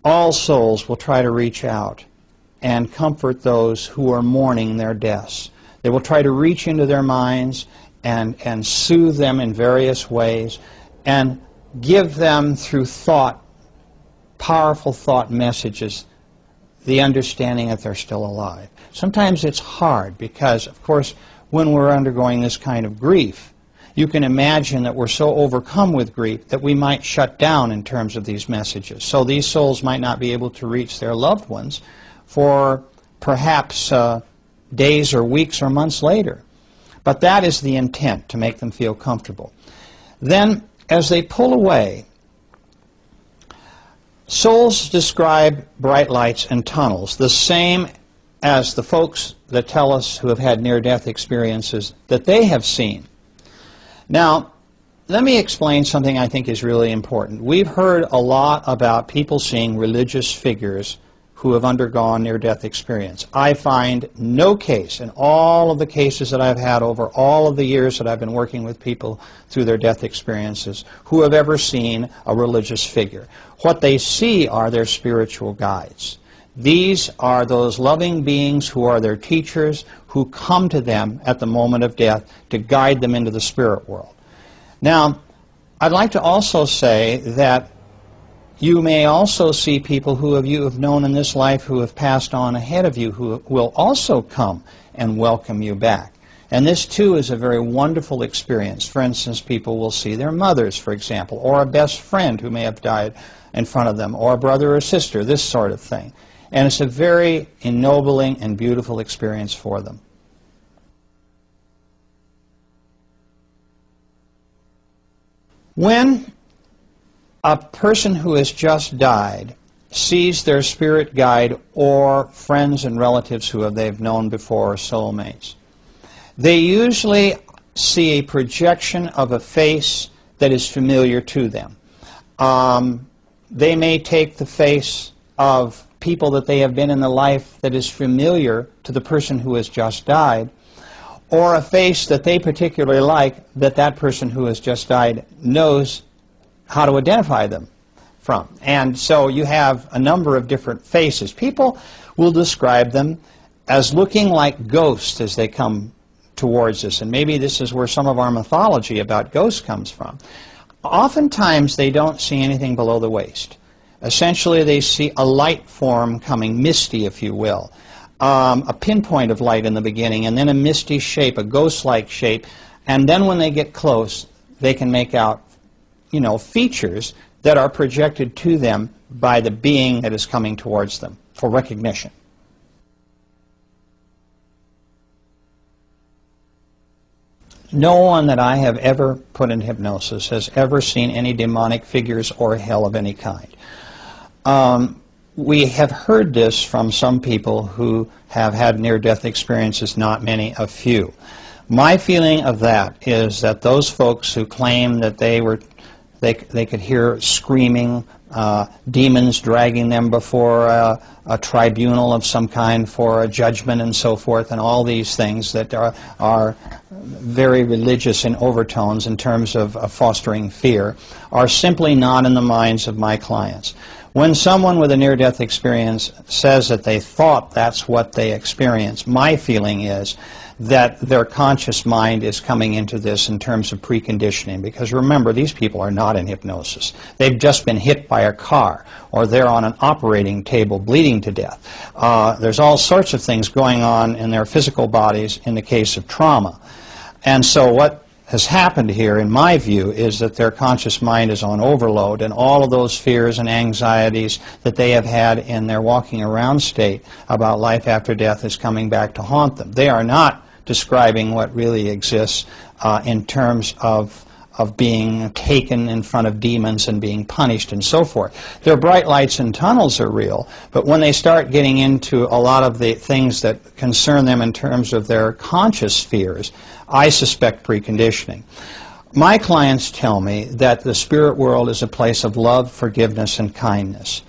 all souls will try to reach out and comfort those who are mourning their deaths. They will try to reach into their minds and soothe them in various ways and give them through thought, powerful thought messages, the understanding that they're still alive. Sometimes it's hard because, of course, when we're undergoing this kind of grief, you can imagine that we're so overcome with grief that we might shut down in terms of these messages. So these souls might not be able to reach their loved ones for perhaps days or weeks or months later. But that is the intent, to make them feel comfortable. Then, as they pull away, souls describe bright lights and tunnels, the same as the folks that tell us who have had near-death experiences that they have seen. Now, let me explain something I think is really important. We've heard a lot about people seeing religious figures who have undergone near-death experience. I find no case in all of the cases that I've had over all of the years that I've been working with people through their death experiences who have ever seen a religious figure. What they see are their spiritual guides. These are those loving beings who are their teachers, who come to them at the moment of death to guide them into the spirit world. Now, I'd like to also say that you may also see people who you have known in this life who have passed on ahead of you who will also come and welcome you back. And this, too, is a very wonderful experience. For instance, people will see their mothers, for example, or a best friend who may have died in front of them, or a brother or sister, this sort of thing. And it's a very ennobling and beautiful experience for them. When a person who has just died sees their spirit guide or friends and relatives who they've known before, or soulmates, they usually see a projection of a face that is familiar to them. They may take the face of people that they have been in the life that is familiar to the person who has just died, or a face that they particularly like that that person who has just died knows how to identify them from. And so you have a number of different faces. People will describe them as looking like ghosts as they come towards us, and maybe this is where some of our mythology about ghosts comes from. Oftentimes they don't see anything below the waist. Essentially they see a light form coming, misty if you will, a pinpoint of light in the beginning, and then a misty shape, a ghost-like shape, and then when they get close they can make out, you know, features that are projected to them by the being that is coming towards them for recognition. No one that I have ever put in hypnosis has ever seen any demonic figures or hell of any kind. We have heard this from some people who have had near-death experiences, not many, a few. My feeling of that is that those folks who claim that they could hear screaming, demons dragging them before a tribunal of some kind for a judgment and so forth, and all these things that are very religious in overtones in terms of fostering fear, are simply not in the minds of my clients. When someone with a near-death experience says that they thought that's what they experienced, my feeling is that their conscious mind is coming into this in terms of preconditioning. Because remember, these people are not in hypnosis. They've just been hit by a car, or they're on an operating table bleeding to death. There's all sorts of things going on in their physical bodies in the case of trauma. And so what has happened here, in my view, is that their conscious mind is on overload, and all of those fears and anxieties that they have had in their walking around state about life after death is coming back to haunt them. They are not describing what really exists in terms of being taken in front of demons and being punished and so forth. Their bright lights and tunnels are real, but when they start getting into a lot of the things that concern them in terms of their conscious fears, I suspect preconditioning. My clients tell me that the spirit world is a place of love, forgiveness, and kindness.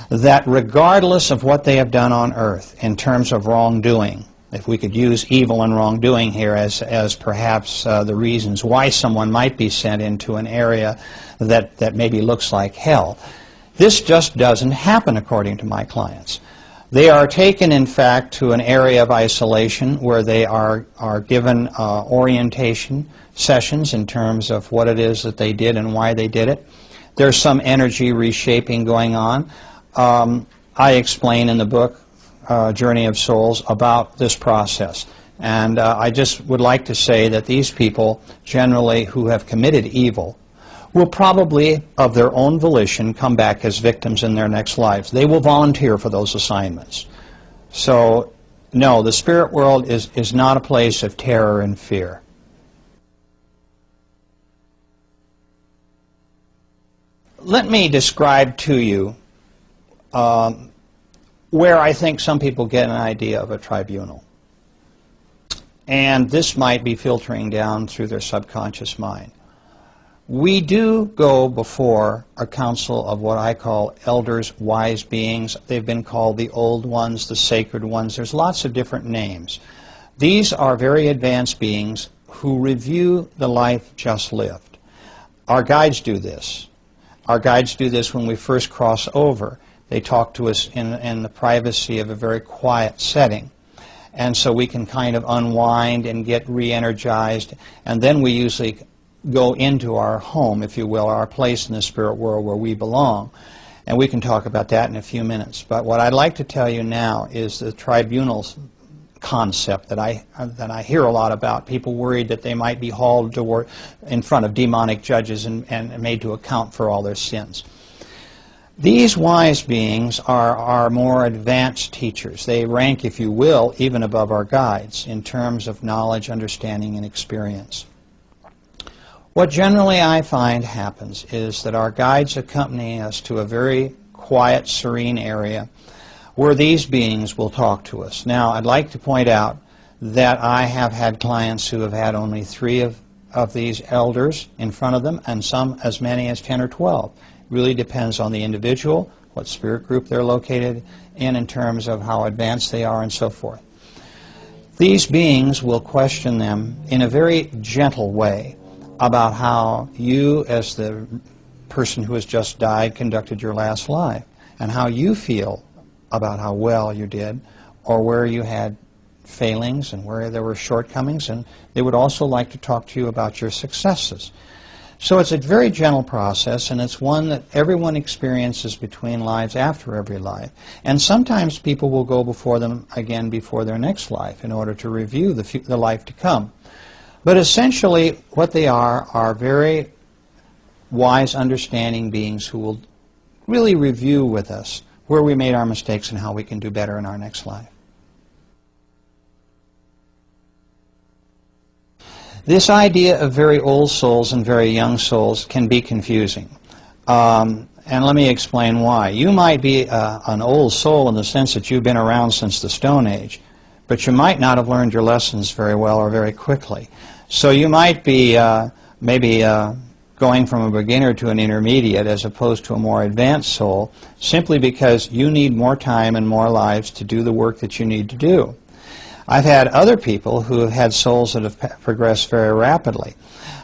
That regardless of what they have done on earth in terms of wrongdoing, if we could use evil and wrongdoing here as perhaps the reasons why someone might be sent into an area that maybe looks like hell, This just doesn't happen according to my clients. They are taken, in fact, to an area of isolation where they are given orientation sessions in terms of what it is that they did and why they did it. There's some energy reshaping going on. I explain in the book, Journey of Souls, about this process. And I just would like to say that these people, generally, who have committed evil, will probably, of their own volition, come back as victims in their next lives. They will volunteer for those assignments. So, no, the spirit world is not a place of terror and fear. Let me describe to you where I think some people get an idea of a tribunal. And this might be filtering down through their subconscious mind. We do go before a council of what I call elders, wise beings. They've been called the old ones, the sacred ones. There's lots of different names. These are very advanced beings who review the life just lived. Our guides do this. Our guides do this when we first cross over. They talk to us in the privacy of a very quiet setting. And so we can kind of unwind and get re-energized. And then we usually go into our home, if you will, our place in the spirit world where we belong. And we can talk about that in a few minutes. But what I'd like to tell you now is the tribunals concept that I hear a lot about. People worried that they might be hauled in front of demonic judges and made to account for all their sins. These wise beings are more advanced teachers. They rank, if you will, even above our guides in terms of knowledge, understanding, and experience. What generally I find happens is that our guides accompany us to a very quiet, serene area where these beings will talk to us. Now, I'd like to point out that I have had clients who have had only 3 of these elders in front of them, and some as many as 10 or 12. It really depends on the individual, what spirit group they're located in terms of how advanced they are and so forth. These beings will question them in a very gentle way about how you, as the person who has just died, conducted your last life, and how you feel about how well you did, or where you had failings and where there were shortcomings, and they would also like to talk to you about your successes. So it's a very gentle process, and it's one that everyone experiences between lives, after every life. And sometimes people will go before them again before their next life in order to review the life to come. But essentially what they are very wise, understanding beings who will really review with us where we made our mistakes and how we can do better in our next life. This idea of very old souls and very young souls can be confusing. And let me explain why. You might be an old soul in the sense that you've been around since the Stone Age, but you might not have learned your lessons very well or very quickly. So you might be maybe going from a beginner to an intermediate as opposed to a more advanced soul, simply because you need more time and more lives to do the work that you need to do. I've had other people who have had souls that have progressed very rapidly.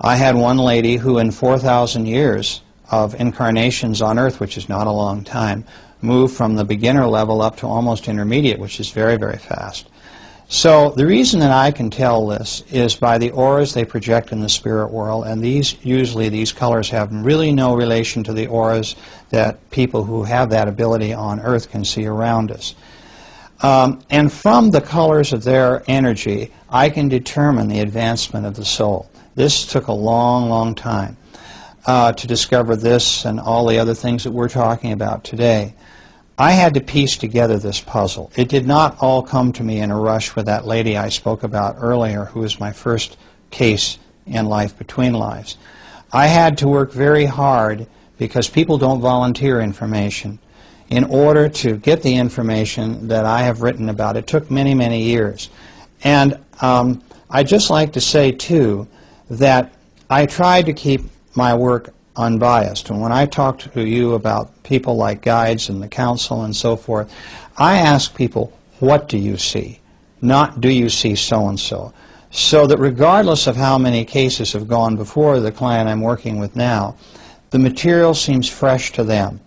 I had one lady who in 4,000 years of incarnations on Earth, which is not a long time, moved from the beginner level up to almost intermediate, which is very, very fast. So the reason that I can tell this is by the auras they project in the spirit world, and usually these colors have really no relation to the auras that people who have that ability on Earth can see around us. And from the colors of their energy, I can determine the advancement of the soul. This took a long, long time to discover this and all the other things that we're talking about today. I had to piece together this puzzle. It did not all come to me in a rush with that lady I spoke about earlier, who was my first case in Life Between Lives. I had to work very hard because people don't volunteer information. In order to get the information that I have written about, it took many, many years. And I'd just like to say, too, that I tried to keep my work unbiased. And when I talk to you about people like guides and the council and so forth, I ask people, what do you see? Not, do you see so-and-so? So that regardless of how many cases have gone before the client I'm working with now, the material seems fresh to them.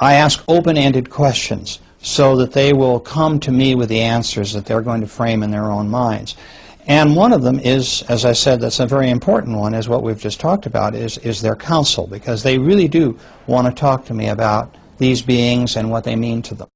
I ask open-ended questions so that they will come to me with the answers that they're going to frame in their own minds. And one of them is, as I said, that's a very important one, is what we've just talked about, is their counsel, because they really do want to talk to me about these beings and what they mean to them.